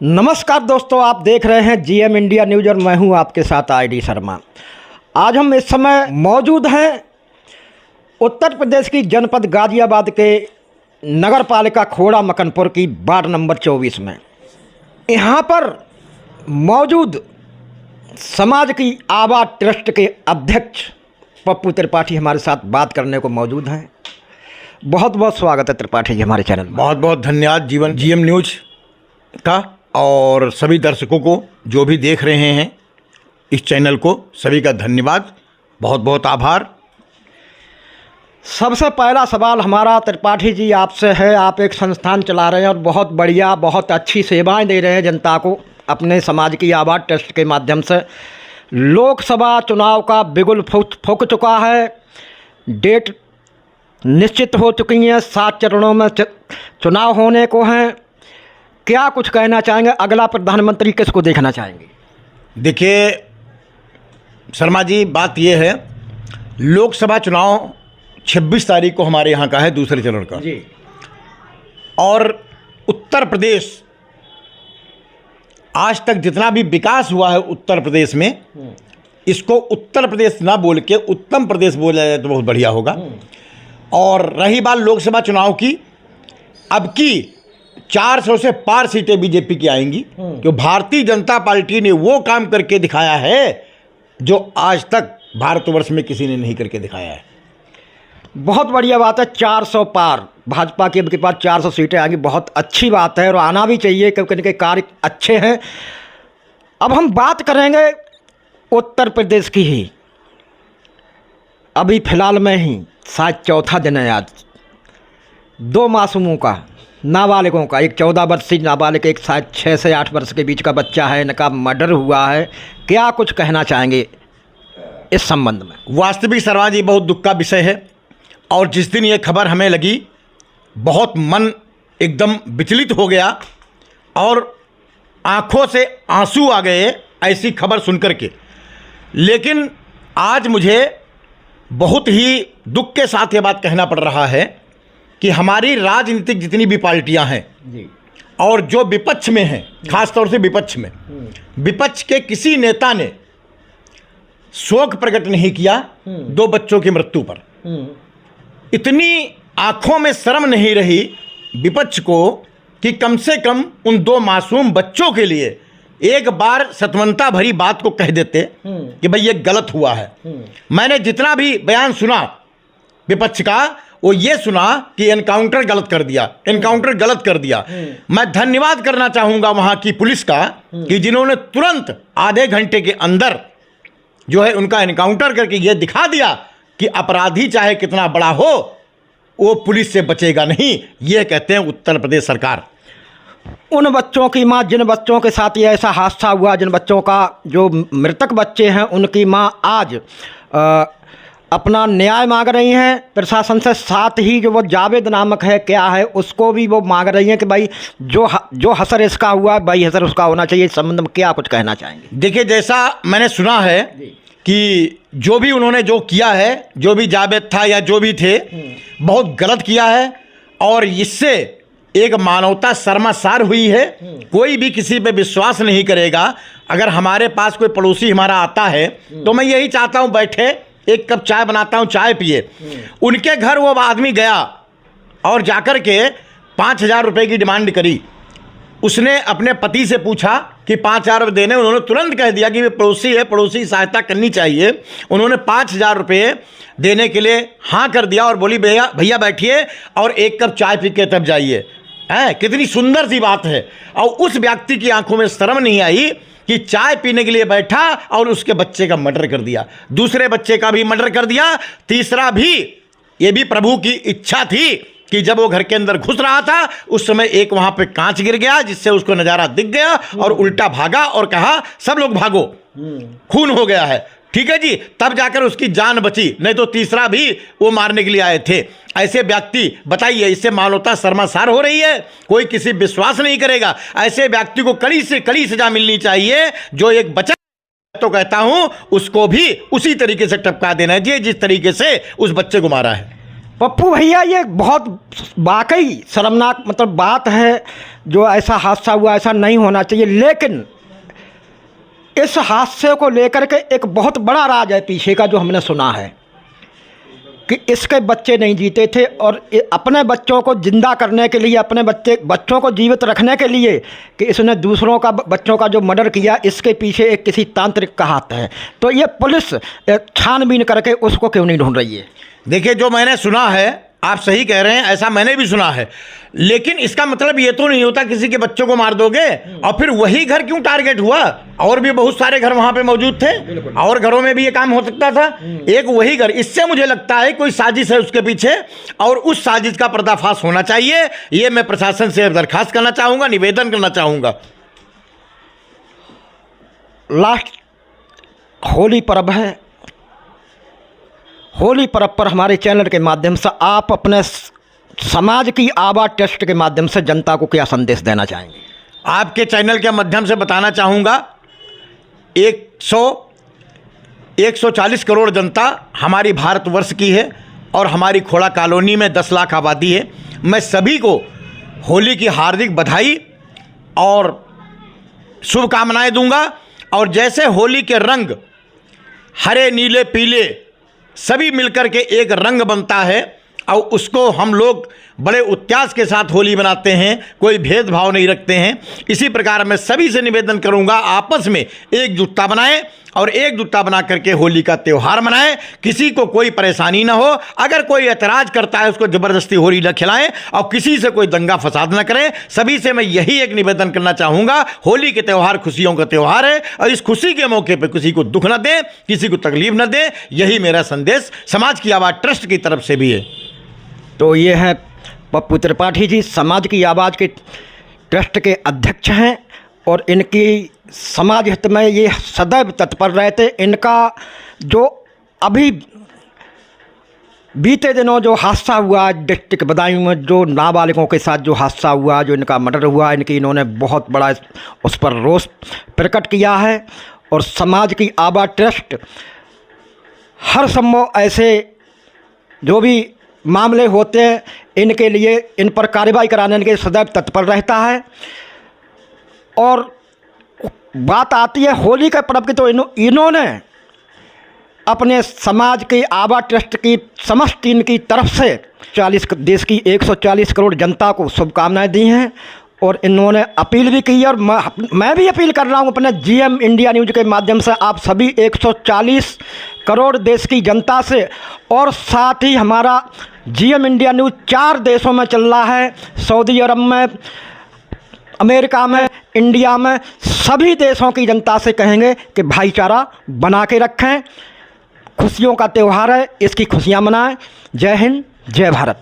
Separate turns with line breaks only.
नमस्कार दोस्तों, आप देख रहे हैं जीएम इंडिया न्यूज़ और मैं हूं आपके साथ आईडी शर्मा। आज हम इस समय मौजूद हैं उत्तर प्रदेश की जनपद गाज़ियाबाद के नगर पालिका खोड़ा मकनपुर की वार्ड नंबर 24 में। यहां पर मौजूद समाज की आबाद ट्रस्ट के अध्यक्ष पप्पू त्रिपाठी हमारे साथ बात करने को मौजूद हैं। बहुत बहुत स्वागत है त्रिपाठी जी हमारे चैनल में।
बहुत बहुत धन्यवाद जीएम न्यूज़ का और सभी दर्शकों को जो भी देख रहे हैं इस चैनल को, सभी का धन्यवाद, बहुत बहुत आभार।
सबसे पहला सवाल हमारा त्रिपाठी जी आपसे है। आप एक संस्थान चला रहे हैं और बहुत बढ़िया, बहुत अच्छी सेवाएं दे रहे हैं जनता को अपने समाज की आबाद ट्रस्ट के माध्यम से। लोकसभा चुनाव का बिगुल फूंक चुका है, डेट निश्चित हो चुकी हैं, 7 चरणों में चुनाव होने को हैं। क्या कुछ कहना चाहेंगे? अगला प्रधानमंत्री किसको देखना चाहेंगे?
देखिए शर्मा जी, बात यह है, लोकसभा चुनाव 26 तारीख को हमारे यहाँ का है, दूसरे चरण का
जी।
और उत्तर प्रदेश आज तक जितना भी विकास हुआ है उत्तर प्रदेश में, इसको उत्तर प्रदेश ना बोल के उत्तम प्रदेश बोला जाए तो बहुत बढ़िया होगा। और रही बात लोकसभा चुनाव की, अब की 400 से पार सीटें बीजेपी की आएंगी, क्योंकि भारतीय जनता पार्टी ने वो काम करके दिखाया है जो आज तक भारतवर्ष में किसी ने नहीं करके दिखाया है।
बहुत बढ़िया बात है, 400 पार भाजपा के पास 400 सीटें आएंगी, बहुत अच्छी बात है और आना भी चाहिए क्योंकि इनके कार्य अच्छे हैं। अब हम बात करेंगे उत्तर प्रदेश की ही। अभी फ़िलहाल में ही शायद चौथा दिन है आज, 2 मासूमों का, नाबालिगों का, एक 14 वर्षीय नाबालिग, एक शायद 6 से 8 वर्ष के बीच का बच्चा है, इनका मर्डर हुआ है। क्या कुछ कहना चाहेंगे इस संबंध में?
वास्तविक शर्मा जी बहुत दुख का विषय है और जिस दिन ये खबर हमें लगी बहुत मन एकदम विचलित हो गया और आंखों से आंसू आ गए ऐसी खबर सुनकर के। लेकिन आज मुझे बहुत ही दुख के साथ ये बात कहना पड़ रहा है कि हमारी राजनीतिक जितनी भी पार्टियां हैं
जी, और
जो विपक्ष में हैं, खास तौर से विपक्ष में, विपक्ष के किसी नेता ने शोक प्रकट नहीं किया 2 बच्चों की मृत्यु पर। इतनी आंखों में शर्म नहीं रही विपक्ष को कि कम से कम उन 2 मासूम बच्चों के लिए एक बार सत्वनता भरी बात को कह देते कि भाई ये गलत हुआ है। मैंने जितना भी बयान सुना विपक्ष का, वो ये सुना कि एनकाउंटर गलत कर दिया, एनकाउंटर गलत कर दिया। मैं धन्यवाद करना चाहूँगा वहाँ की पुलिस का कि जिन्होंने तुरंत आधे घंटे के अंदर जो है उनका एनकाउंटर करके ये दिखा दिया कि अपराधी चाहे कितना बड़ा हो वो पुलिस से बचेगा नहीं। ये कहते हैं उत्तर प्रदेश सरकार।
उन बच्चों की माँ, जिन बच्चों के साथ ये ऐसा हादसा हुआ, जिन बच्चों का जो मृतक बच्चे हैं, उनकी माँ आज अपना न्याय मांग रही हैं प्रशासन से। साथ ही जो वो जावेद नामक है, क्या है, उसको भी वो मांग रही हैं कि भाई जो हसर इसका हुआ भाई हसर उसका होना चाहिए। इस संबंध में क्या कुछ कहना चाहेंगे?
देखिए, जैसा मैंने सुना है कि जो भी उन्होंने जो किया है, जो भी जावेद था या जो भी थे, बहुत गलत किया है और इससे एक मानवता शर्मासार हुई है। कोई भी किसी पे विश्वास नहीं करेगा। अगर हमारे पास कोई पड़ोसी हमारा आता है तो मैं यही चाहता हूँ बैठे, एक कप चाय बनाता हूँ, चाय पिए। उनके घर वो आदमी गया और जाकर के 5,000 रुपये की डिमांड करी। उसने अपने पति से पूछा कि 5,000 रुपये देने, उन्होंने तुरंत कह दिया कि वे पड़ोसी है, पड़ोसी की सहायता करनी चाहिए। उन्होंने 5,000 रुपये देने के लिए हाँ कर दिया और बोली भैया बैठिए और एक कप चाय पी के तब जाइए। कितनी सुंदर सी बात है। और उस व्यक्ति की आंखों में शर्म नहीं आई कि चाय पीने के लिए बैठा और उसके बच्चे का मर्डर कर दिया, दूसरे बच्चे का भी मर्डर कर दिया, तीसरा भी। ये भी प्रभु की इच्छा थी कि जब वो घर के अंदर घुस रहा था उस समय एक वहां पे कांच गिर गया जिससे उसको नज़ारा दिख गया और उल्टा भागा और कहा सब लोग भागो, खून हो गया है। ठीक है जी, तब जाकर उसकी जान बची, नहीं तो तीसरा भी वो मारने के लिए आए थे। ऐसे व्यक्ति, बताइए, इससे मानवता शर्मासार हो रही है। कोई किसी विश्वास नहीं करेगा। ऐसे व्यक्ति को कड़ी से कड़ी सजा मिलनी चाहिए। जो एक बच्चा, तो कहता हूं उसको भी उसी तरीके से टपका देना चाहिए जिस तरीके से उस बच्चे को मारा है।
पप्पू भैया, ये बहुत वाकई शर्मनाक मतलब बात है, जो ऐसा हादसा हुआ ऐसा नहीं होना चाहिए। लेकिन इस हादसे को लेकर के एक बहुत बड़ा राज है पीछे का, जो हमने सुना है कि इसके बच्चे नहीं जीते थे और अपने बच्चों को जिंदा करने के लिए, अपने बच्चों को जीवित रखने के लिए कि इसने दूसरों का बच्चों का जो मर्डर किया, इसके पीछे एक किसी तांत्रिक का हाथ है। तो ये पुलिस छानबीन करके उसको क्यों नहीं ढूंढ रही है?
देखिए, जो मैंने सुना है, आप सही कह रहे हैं, ऐसा मैंने भी सुना है, लेकिन इसका मतलब ये तो नहीं होता किसी के बच्चों को मार दोगे और फिर वही घर क्यों टारगेट हुआ? और भी बहुत सारे घर वहां पे मौजूद थे और घरों में भी ये काम हो सकता था, एक वही घर। इससे मुझे लगता है कोई साजिश है उसके पीछे और उस साजिश का पर्दाफाश होना चाहिए। ये मैं प्रशासन से दरखास्त करना चाहूंगा, निवेदन करना चाहूंगा।
लास्ट होली पर्व है, होली पर्व पर हमारे चैनल के माध्यम से आप अपने समाज की आवाज़ ट्रस्ट के माध्यम से जनता को क्या संदेश देना चाहेंगे?
आपके चैनल के माध्यम से बताना चाहूँगा, 140 करोड़ जनता हमारी भारतवर्ष की है और हमारी खोड़ा कॉलोनी में 10 लाख आबादी है। मैं सभी को होली की हार्दिक बधाई और शुभकामनाएं दूंगा। और जैसे होली के रंग हरे, नीले, पीले सभी मिलकर के एक रंग बनता है और उसको हम लोग बड़े उत्साह के साथ होली मनाते हैं, कोई भेदभाव नहीं रखते हैं। इसी प्रकार मैं सभी से निवेदन करूंगा, आपस में एकजुटता बनाएं और एकजुटता बना करके होली का त्यौहार मनाएं। किसी को कोई परेशानी ना हो, अगर कोई ऐतराज़ करता है उसको ज़बरदस्ती होली न खिलाएं और किसी से कोई दंगा फसाद न करें। सभी से मैं यही एक निवेदन करना चाहूँगा, होली के त्यौहार खुशियों का त्यौहार है और इस खुशी के मौके पर किसी को दुख न दें, किसी को तकलीफ न दें। यही मेरा संदेश समाज की आवाज़ ट्रस्ट की तरफ से भी है।
तो ये हैं पप्पू त्रिपाठी जी, समाज की आवाज़ के ट्रस्ट के अध्यक्ष हैं और इनकी समाज हित में ये सदैव तत्पर रहते। इनका जो अभी बीते दिनों जो हादसा हुआ डिस्ट्रिक्ट बदायूं में, जो नाबालिगों के साथ जो हादसा हुआ, जो इनका मर्डर हुआ, इन्होंने बहुत बड़ा उस पर रोष प्रकट किया है और समाज की आवाज़ ट्रस्ट हर संभव ऐसे जो भी मामले होते हैं इनके लिए, इन पर कार्रवाई कराने के सदैव तत्पर रहता है। और बात आती है होली के पर्व की, तो इन्होंने अपने समाज की आवाज़ ट्रस्ट की समस्त टीम की तरफ से देश की 140 करोड़ जनता को शुभकामनाएं दी हैं और इन्होंने अपील भी की है। और मैं भी अपील कर रहा हूँ अपने GM इंडिया न्यूज़ के माध्यम से आप सभी 140 करोड़ देश की जनता से, और साथ ही हमारा GM इंडिया न्यूज़ 4 देशों में चल रहा है, सऊदी अरब में, अमेरिका में, इंडिया में, सभी देशों की जनता से कहेंगे कि भाईचारा बना के रखें। खुशियों का त्यौहार है, इसकी खुशियाँ मनाएं। जय हिंद, जय भारत।